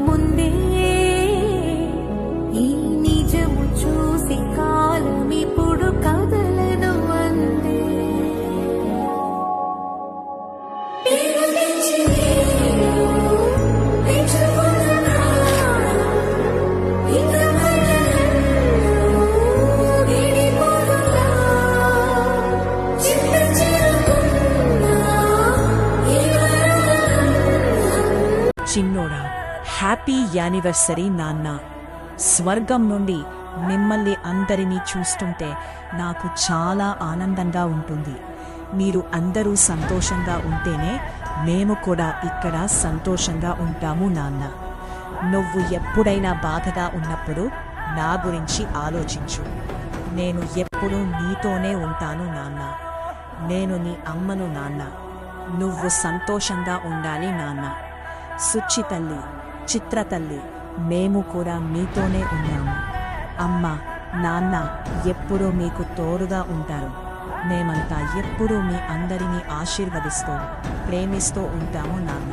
ముందే ఈ నిజము చూసి కాలమిప్పుడు కదలను అందే చిన్నోడా, హ్యాపీ యానివర్సరీ నాన్న. స్వర్గం నుండి మిమ్మల్ని అందరినీ చూస్తుంటే నాకు చాలా ఆనందంగా ఉంటుంది. మీరు అందరూ సంతోషంగా ఉంటేనే మేము కూడా ఇక్కడ సంతోషంగా ఉంటాము నాన్న. నువ్వు ఎప్పుడైనా బాధగా ఉన్నప్పుడు నా గురించి ఆలోచించు. నేను ఎప్పుడూ నీతోనే ఉంటాను నాన్న. నేను నీ అమ్మను నాన్న. నువ్వు సంతోషంగా ఉండాలి నాన్న. సుచి తల్లి, చిత్ర తల్లి, మేము కూడా మీతోనే ఉన్నాము. అమ్మ, నాన్న ఎప్పుడూ మీకు తోడుగా ఉంటారు. మేమంతా ఎప్పుడూ మీ అందరినీ ఆశీర్వదిస్తూ ప్రేమిస్తూ ఉంటాము నాన్న.